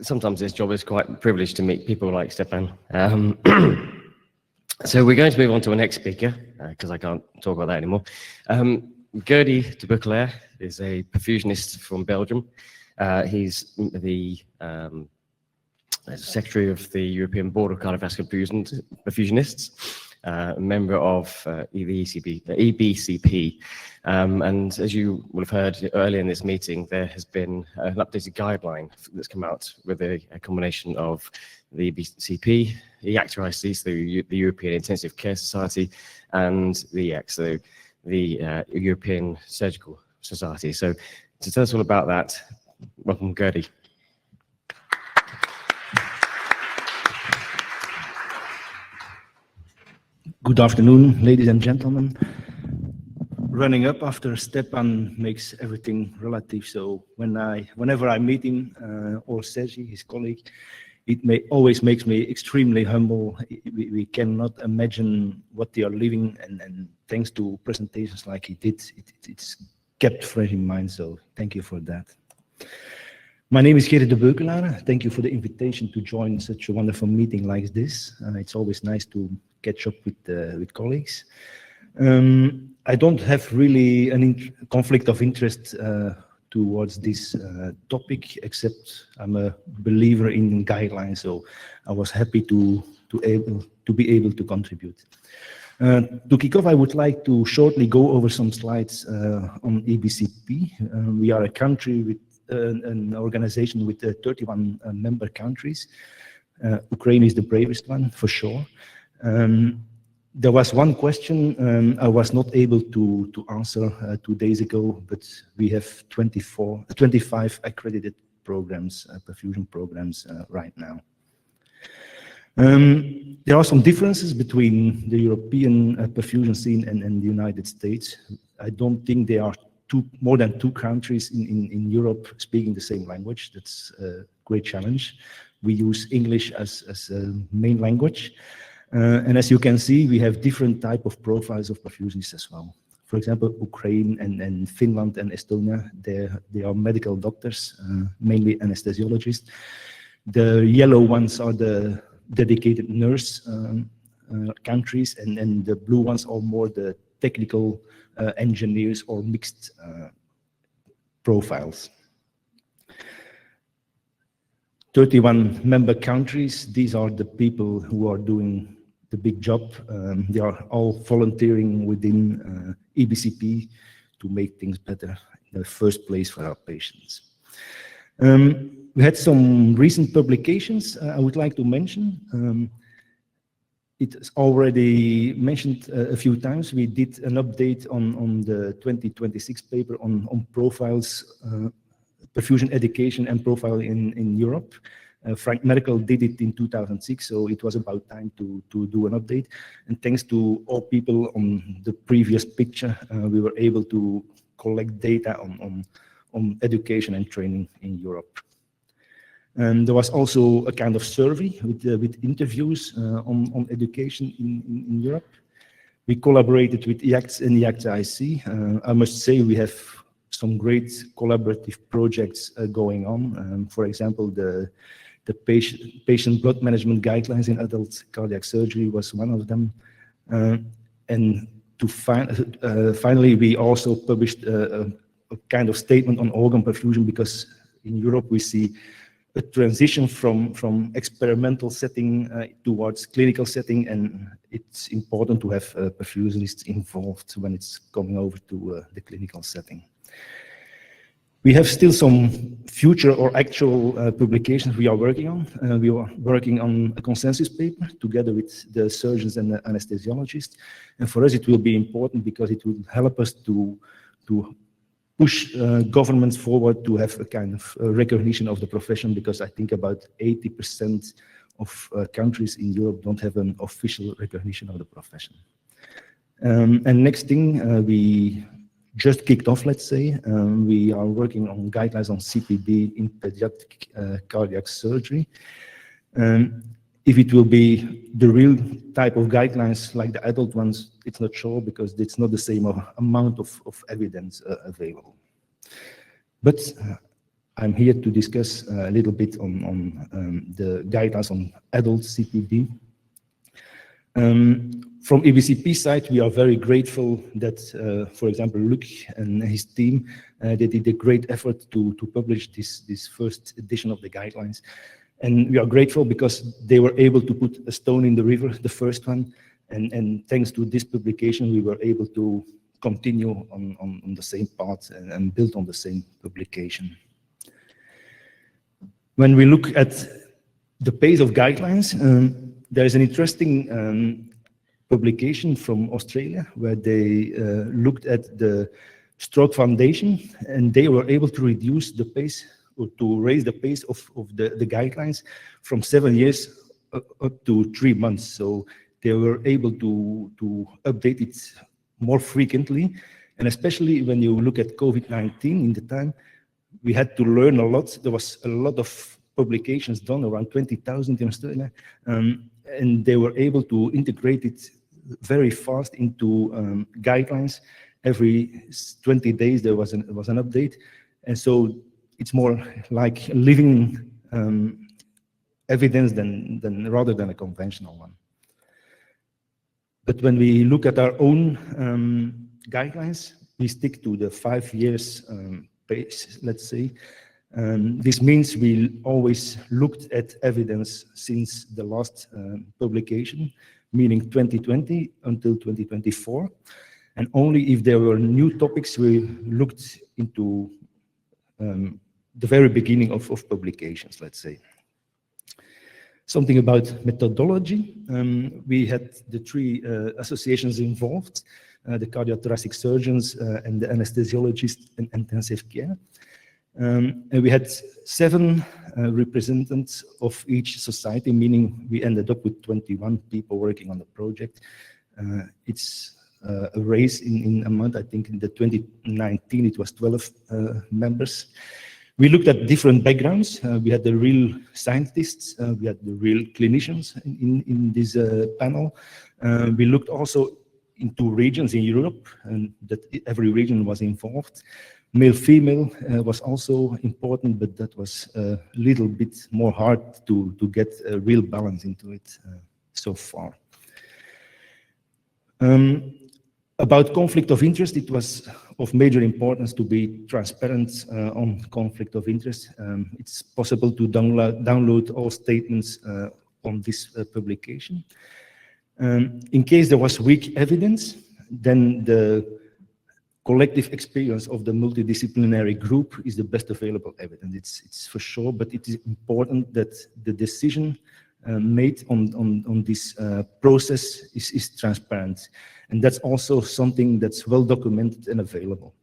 sometimes this job is quite privileged to meet people like Stefan. So we're going to move on to our next speaker, because I can't talk about that anymore. Gerdy Debeuckelaere is a perfusionist from Belgium. He's the Secretary of the European Board of Cardiovascular Perfusionists, a member of EBCP. And as you will have heard earlier in this meeting, there has been an updated guideline that's come out with a combination of the EBCP, EACTAIC, the European Intensive Care Society, and the EACTS, so the European Surgical Society. So to tell us all about that, welcome Gerdy. Good afternoon, ladies and gentlemen. Running up after Stefan makes everything relative. So whenever I meet him or Sergi, his colleague, it always makes me extremely humble. We cannot imagine what they are living, and thanks to presentations like he did, it's kept fresh in mind. So thank you for that. My name is Gerdy Debeuckelaere. Thank you for the invitation to join such a wonderful meeting like this. It's always nice to catch up with colleagues. I don't have really a conflict of interest towards this topic, except I'm a believer in guidelines, so I was happy to be able to contribute. To kick off, I would like to shortly go over some slides on EBCP. We are a country with an organization with 31 member countries. Ukraine is the bravest one, for sure. There was one question I was not able to answer 2 days ago, but we have 25 accredited programs, perfusion programs right now. There are some differences between the European perfusion scene and the United States. I don't think there are more than two countries in Europe speaking the same language. That's a great challenge. We use English as a main language. And as you can see, we have different type of profiles of perfusionists as well. For example, Ukraine and Finland and Estonia, they are medical doctors, mainly anesthesiologists. The yellow ones are the dedicated nurse countries, and the blue ones are more the technical engineers or mixed profiles. 31 member countries, these are the people who are doing the big job. They are all volunteering within EBCP to make things better in the first place for our patients. We had some recent publications I would like to mention. It's already mentioned a few times. We did an update on the 2026 paper on profiles, perfusion education and profile in Europe. Frank Medical did it in 2006, so it was about time to do an update. And thanks to all people on the previous picture, we were able to collect data on education and training in Europe. And there was also a kind of survey with interviews on education in Europe. We collaborated with EACTS and EACTAIC. I must say we have some great collaborative projects going on. For example, the patient blood management guidelines in adult cardiac surgery was one of them. And finally, we also published a kind of statement on organ perfusion, because in Europe we see a transition from experimental setting towards clinical setting, and it's important to have perfusionists involved when it's coming over to the clinical setting. We have still some future or actual publications we are working on. We are working on a consensus paper together with the surgeons and the anesthesiologists. And for us, it will be important because it will help us to push governments forward to have a kind of recognition of the profession, because I think about 80% of countries in Europe don't have an official recognition of the profession. And next thing, we just kicked off, let's say. We are working on guidelines on CPD in pediatric cardiac surgery. If it will be the real type of guidelines like the adult ones, it's not sure, because it's not the same amount of evidence available. But I'm here to discuss a little bit on the guidelines on adult CPD. From EBCP side, we are very grateful that, for example, Luc and his team, they did a great effort to publish this first edition of the guidelines. And we are grateful because they were able to put a stone in the river, the first one. And thanks to this publication, we were able to continue on the same path and build on the same publication. When we look at the pace of guidelines, there is an interesting publication from Australia where they looked at the stroke foundation, and they were able to reduce the pace or to raise the pace of the guidelines from 7 years up to 3 months. So they were able to update it more frequently. And especially when you look at COVID-19 in the time, we had to learn a lot. There was a lot of publications done, around 20,000 in Australia, and they were able to integrate it very fast into guidelines. Every 20 days there was an update, and so it's more like living evidence rather than a conventional one. But when we look at our own guidelines, we stick to the 5 years pace, let's say. This means we always looked at evidence since the last publication, meaning 2020 until 2024. And only if there were new topics, we looked into the very beginning of publications, let's say. Something about methodology. We had the 3 associations involved, the cardiothoracic surgeons and the anesthesiologists and intensive care. And we had 7 representatives of each society, meaning we ended up with 21 people working on the project. It's a race in a month. I think in the 2019 it was 12 members. We looked at different backgrounds. We had the real scientists, we had the real clinicians in this panel. We looked also into regions in Europe, and that every region was involved. Male-female was also important, but that was a little bit more hard to get a real balance into it so far. About conflict of interest, it was of major importance to be transparent on conflict of interest. It's possible to download all statements on this publication. In case there was weak evidence, then the collective experience of the multidisciplinary group is the best available evidence. It's for sure, but it is important that the decision made on this process is transparent. And that's also something that's well documented and available.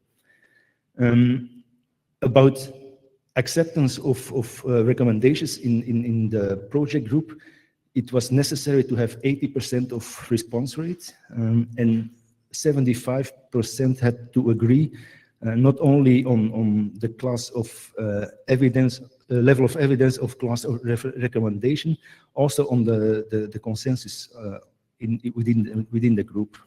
About acceptance of recommendations in the project group, it was necessary to have 80% of response rate, and 75% had to agree, not only on the class of evidence, level of evidence of class of recommendation, also on the consensus within the group.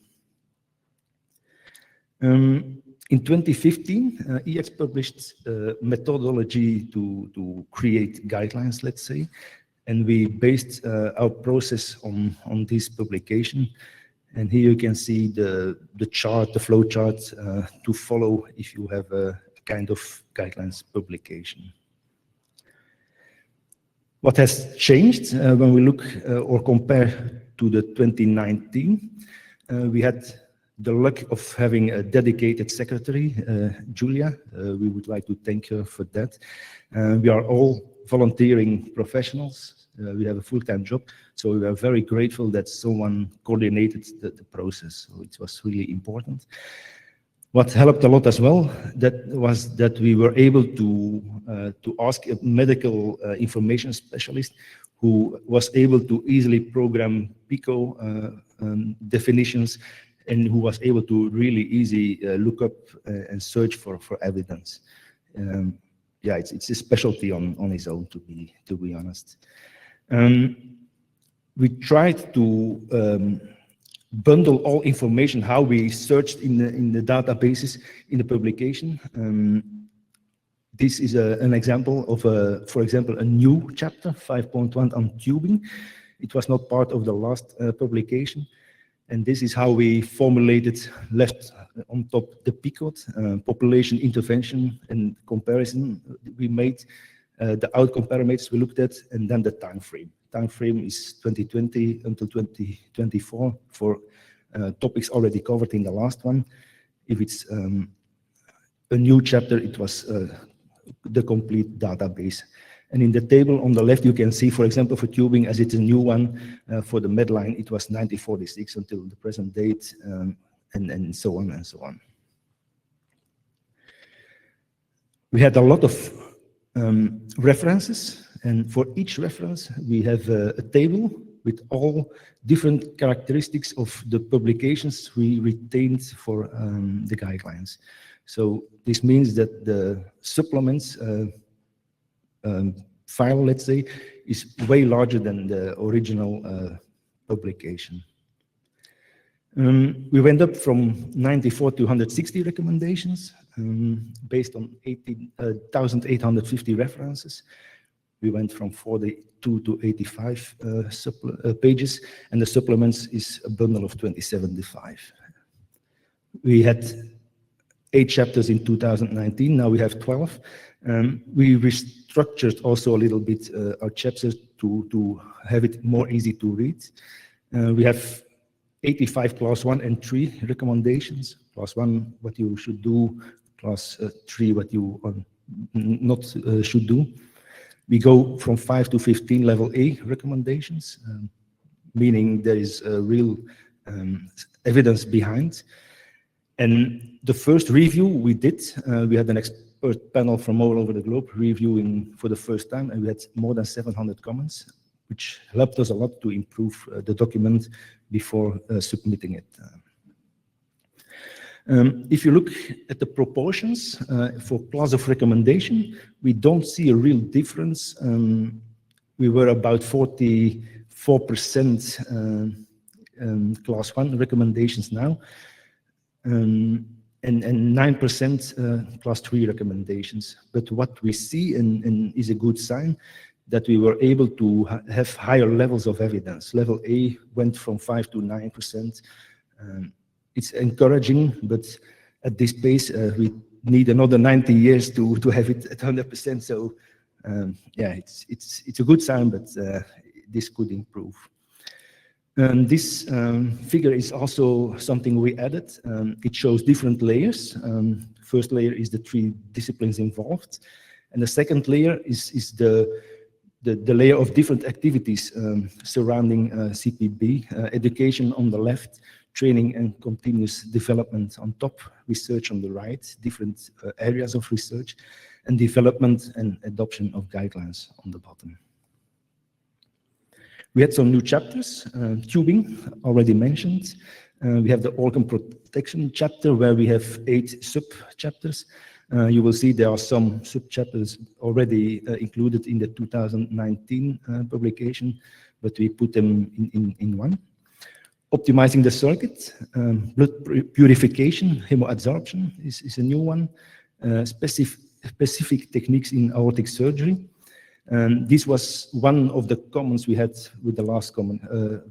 In 2015, EACTS published a methodology to create guidelines, let's say, and we based our process on this publication. And here you can see the chart, the flow chart to follow if you have a kind of guidelines publication. What has changed when we look or compare to the 2019, we had the luck of having a dedicated secretary, Julia. We would like to thank her for that. We are all volunteering professionals. We have a full-time job, so we are very grateful that someone coordinated the process. So it was really important. What helped a lot as well, was that we were able to ask a medical information specialist who was able to easily program PICO definitions, and who was able to really easy look up and search for evidence. Yeah, it's a specialty on his own, to be honest. We tried to bundle all information, how we searched in the databases in the publication. This is an example of, for example, a new chapter, 5.1 on tubing. It was not part of the last publication. And this is how we formulated left on top the PICOT, population intervention and comparison. We made the outcome parameters we looked at, and then the time frame. Time frame is 2020 until 2024 for topics already covered in the last one. If it's a new chapter, it was the complete database. And in the table on the left, you can see, for example, for tubing, as it's a new one, for the Medline, it was 1946 until the present date, and so on and so on. We had a lot of references, and for each reference, we have a table with all different characteristics of the publications we retained for the guidelines. So this means that the supplements file, let's say, is way larger than the original publication. We went up from 94 to 160 recommendations based on 18,850 references. We went from 42 to 85 pages, and the supplements is a bundle of 2075. We had 8 chapters in 2019, now we have 12. We restructured also a little bit our chapters to have it more easy to read. We have 85 class 1 and 3 recommendations. Class 1, what you should do. Class 3, what you not should do. We go from 5 to 15 level A recommendations, meaning there is a real evidence behind. And the first review we did, we had an expert panel from all over the globe reviewing for the first time, and we had more than 700 comments, which helped us a lot to improve the document before submitting it. If you look at the proportions for class of recommendation, we don't see a real difference. We were about 44% class 1 recommendations now, and 9% class 3 recommendations. But what we see and is a good sign that we were able to have higher levels of evidence. Level A went from 5 to 9%. It's encouraging, but at this pace, we need another 90 years to have it at 100%. So yeah, it's a good sign, but this could improve. And this figure is also something we added. It shows different layers. First layer is the 3 disciplines involved. And the second layer is the layer of different activities surrounding CPB, education on the left, training and continuous development on top, research on the right, different areas of research, and development and adoption of guidelines on the bottom. We had some new chapters, tubing, already mentioned. We have the organ protection chapter where we have 8 sub-chapters. You will see there are some sub-chapters already included in the 2019 publication, but we put them in one. Optimizing the circuit, blood purification, hemoadsorption is a new one. Specific techniques in aortic surgery. This was one of the comments we had with the last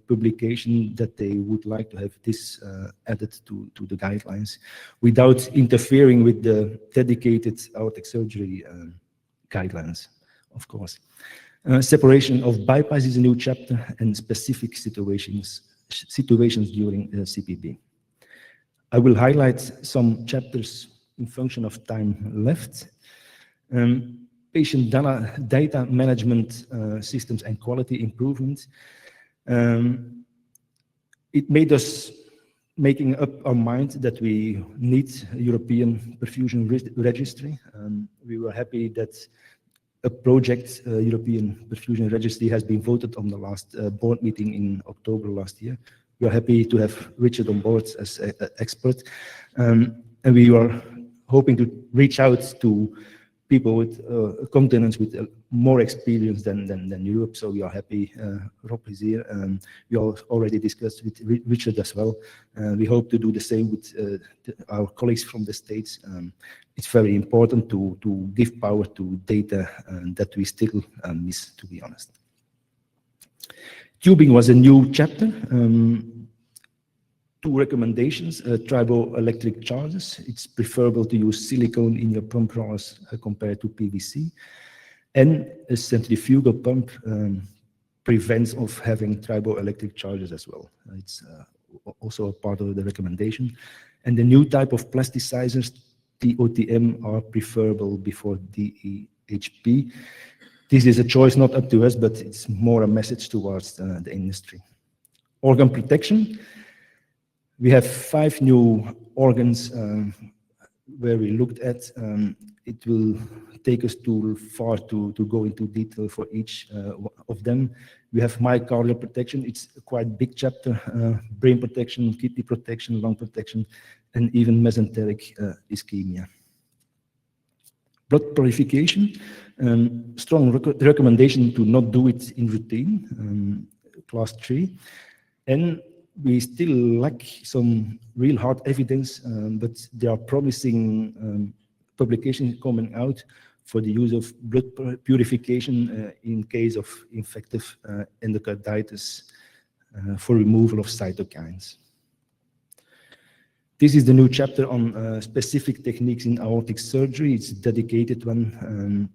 publication, that they would like to have this added to the guidelines without interfering with the dedicated aortic surgery guidelines, of course. Separation of bypass is a new chapter, and specific situations during CPB. I will highlight some chapters in function of time left. Patient data management systems and quality improvement. It made us making up our mind that we need a European perfusion registry. We were happy that a project, European perfusion registry, has been voted on the last board meeting in October last year. We are happy to have Richard on board as an expert. And we are hoping to reach out to people with continents with more experience than Europe. So we are happy Rob is here. We already discussed with Richard as well. We hope to do the same with our colleagues from the States. It's very important to give power to data that we still miss, to be honest. Tubing was a new chapter. Two recommendations, triboelectric charges. It's preferable to use silicone in your pump rollers compared to PVC. And a centrifugal pump prevents of having triboelectric charges as well. It's also a part of the recommendation. And the new type of plasticizers, TOTM, are preferable before DEHP. This is a choice not up to us, but it's more a message towards the industry. Organ protection. We have 5 new organs where we looked at. It will take us too far to go into detail for each of them. We have myocardial protection. It's a quite big chapter. Brain protection, kidney protection, lung protection, and even mesenteric ischemia. Blood purification. Strong recommendation to not do it in routine, class 3. And we still lack some real hard evidence, but there are promising publications coming out for the use of blood purification in case of infective endocarditis for removal of cytokines. This is the new chapter on specific techniques in aortic surgery. It's a dedicated one.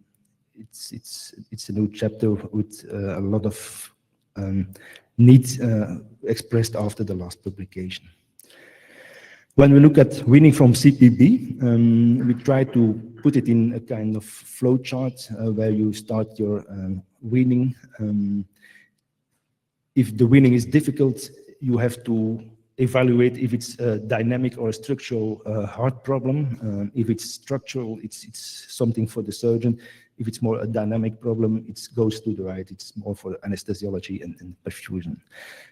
It's a new chapter with a lot of needs expressed after the last publication. When we look at weaning from CPB, we try to put it in a kind of flow chart where you start your weaning. If the weaning is difficult, you have to evaluate if it's a dynamic or a structural heart problem. If it's structural, it's something for the surgeon. If it's more a dynamic problem, it goes to the right. It's more for anesthesiology and perfusion.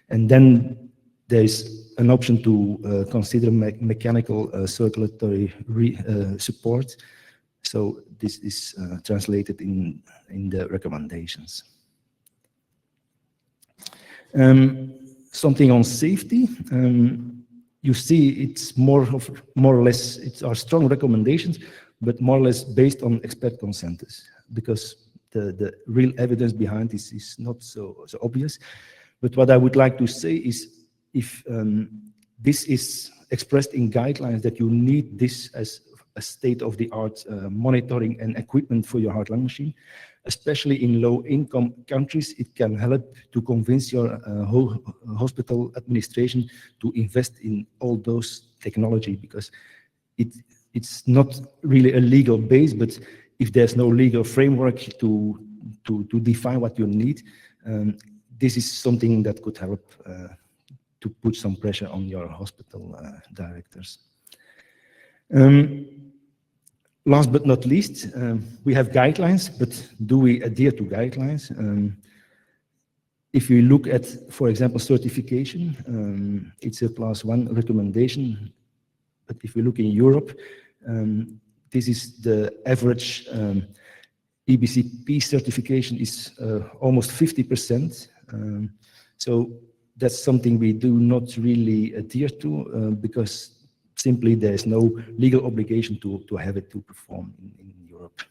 And then there's an option to consider mechanical circulatory support. So this is translated in the recommendations. Something on safety. You see, it's more or less, it's our strong recommendations, but more or less based on expert consensus, because the real evidence behind this is not so obvious. But what I would like to say is, if this is expressed in guidelines that you need this as a state-of-the-art monitoring and equipment for your heart-lung machine, especially in low-income countries, it can help to convince your whole hospital administration to invest in all those technology, because it's not really a legal base, but if there's no legal framework to define what you need, this is something that could help to put some pressure on your hospital directors. Last but not least, we have guidelines, but do we adhere to guidelines? If we look at, for example, certification, it's a class 1 recommendation. But if we look in Europe, this is the average EBCP certification is almost 50%. So that's something we do not really adhere to because simply there's no legal obligation to have it to perform in Europe.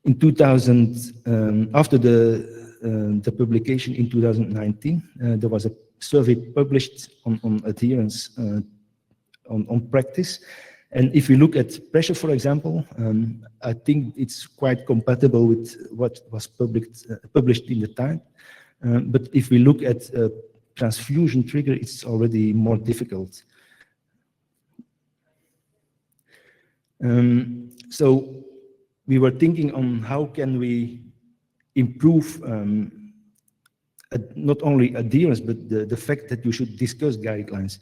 In 2000, after the publication in 2019, there was a survey published on adherence on practice. And if we look at pressure, for example, I think it's quite compatible with what was published in the time. But if we look at transfusion trigger, it's already more difficult. So we were thinking on how can we improve not only adherence, but the fact that you should discuss guidelines.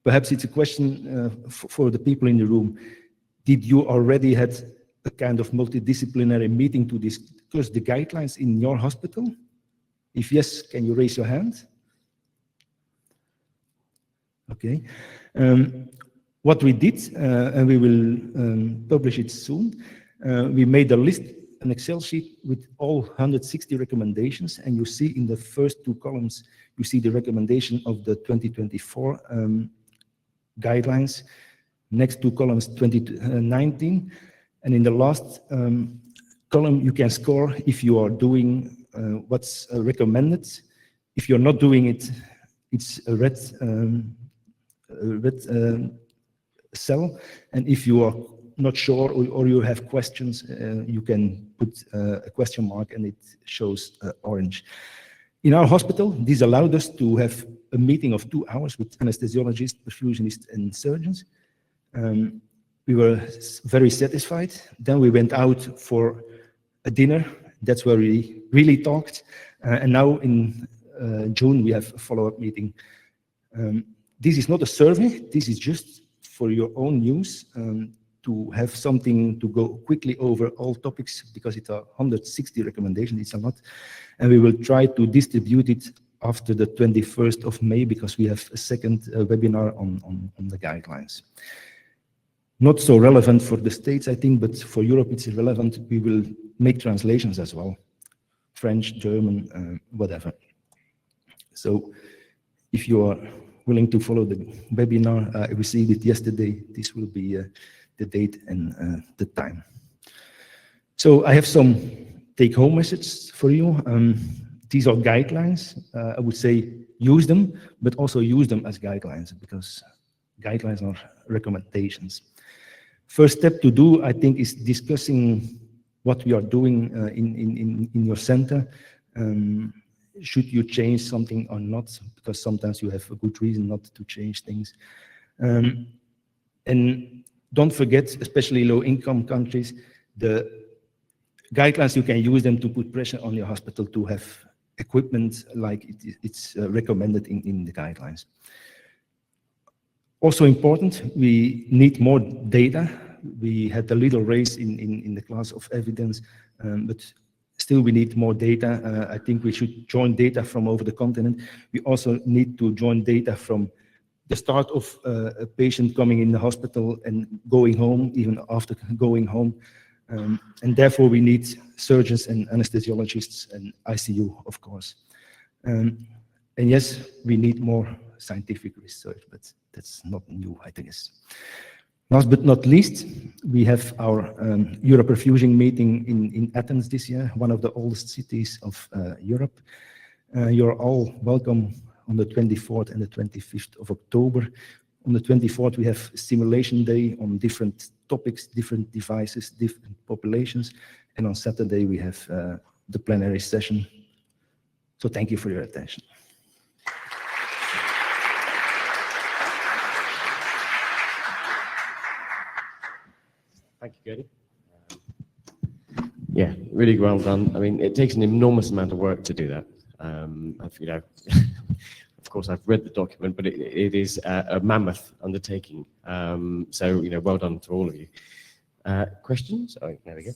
Perhaps it's a question for the people in the room. Did you already had a kind of multidisciplinary meeting to discuss the guidelines in your hospital? If yes, can you raise your hand? Okay. What we did, and we will publish it soon, We made a list, an Excel sheet with all 160 recommendations, and you see in the first two columns, you see the recommendation of the 2024 guidelines, next two columns 2019, and in the last column you can score if you are doing what's recommended. If you're not doing it, it's a red cell, and if you are not sure or you have questions, you can put a question mark and it shows orange. In our hospital, this allowed us to have a meeting of 2 hours with anesthesiologists, perfusionists, and surgeons. We were very satisfied. Then we went out for a dinner. That's where we really talked. And now in June, we have a follow-up meeting. This is not a survey. This is just for your own use, to have something to go quickly over all topics, because it's 160 recommendations, it's a lot. And we will try to distribute it after the 21st of May, because we have a second webinar on the guidelines. Not so relevant for the States, I think, but for Europe it's relevant. We will make translations as well, French, German, whatever. So if you are willing to follow the webinar, I received it yesterday. This will be the date and the time. So I have some take-home messages for you. These are guidelines. I would say use them, but also use them as guidelines, because guidelines are recommendations. First step to do, I think, is discussing what we are doing in your center. Should you change something or not? Because sometimes you have a good reason not to change things. And don't forget, especially low-income countries, the guidelines, you can use them to put pressure on your hospital to have equipment like it's recommended in the guidelines. Also important, we need more data. We had a little race in the class of evidence, but still we need more data. I think we should join data from over the continent. We also need to join data from the start of a patient coming in the hospital and going home, even after going home. And therefore we need surgeons and anesthesiologists and ICU, of course. And yes, we need more scientific research, but that's not new, I think. Last but not least, we have our Europerfusion meeting in Athens this year, one of the oldest cities of Europe. You're all welcome on the 24th and the 25th of October. On the 24th, we have simulation day on different topics, different devices, different populations. And on Saturday, we have the plenary session. So thank you for your attention. Thank you, Gerdy. Yeah, really well done. I mean, it takes an enormous amount of work to do that. You know, of course, I've read the document, but it is a mammoth undertaking. So, you know, well done to all of you. Questions? Oh, there we go.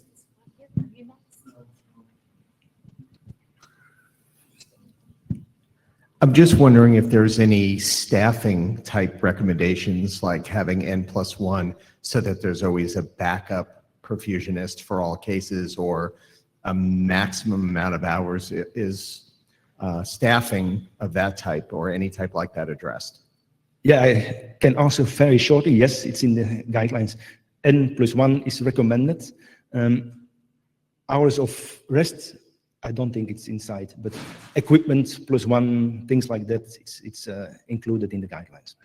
I'm just wondering if there's any staffing type recommendations, like having N+1, so that there's always a backup perfusionist for all cases, or a maximum amount of hours. Is staffing of that type or any type like that addressed? Yeah, I can answer very shortly. Yes, it's in the guidelines. N+1 is recommended. Hours of rest, I don't think it's inside, but equipment +1, things like that, it's included in the guidelines.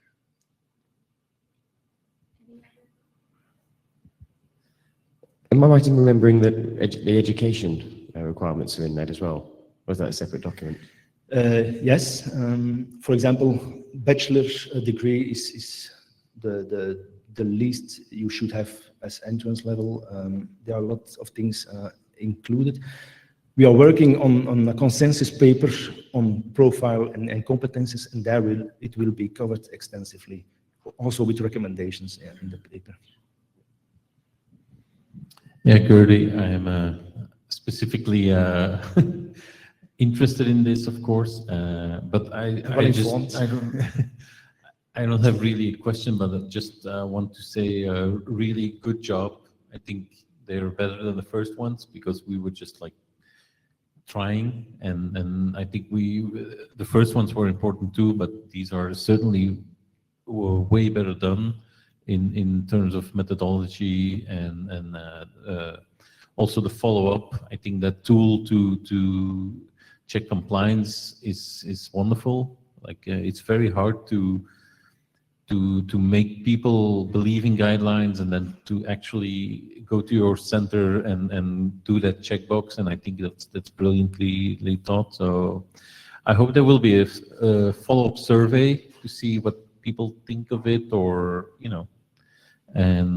Am I right in remembering that the education requirements are in that as well? Or is that a separate document? Yes. For example, bachelor's degree is the least you should have as entrance level. There are lots of things included. We are working on a consensus paper on profile and competences, and there it will be covered extensively, also with recommendations in the paper. Yeah, Gerdy, I am specifically interested in this, of course, but I don't have really a question, but I just want to say a really good job. I think they're better than the first ones because we were just like trying, and I think the first ones were important too, but these are certainly way better done in terms of methodology and also the follow-up. I think that tool to check compliance is wonderful. Like it's very hard to make people believe in guidelines and then to actually go to your center and do that checkbox. And I think that's brilliantly thought. So I hope there will be a follow-up survey to see what people think of it, or and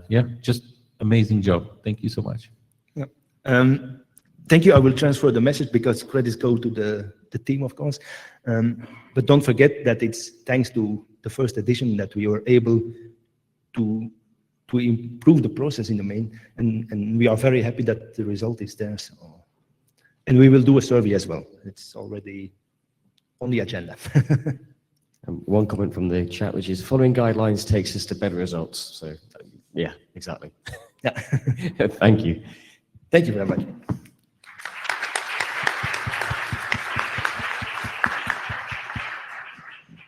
yeah, just amazing job. Thank you so much. Yeah. Thank you. I will transfer the message because credits go to the team, of course. But don't forget that it's thanks to the first edition that we were able to improve the process in the main, and we are very happy that the result is there. So, and we will do a survey as well. It's already on the agenda. One comment from the chat, which is following guidelines takes us to better results. So yeah, exactly. Yeah. Thank you. Thank you very much.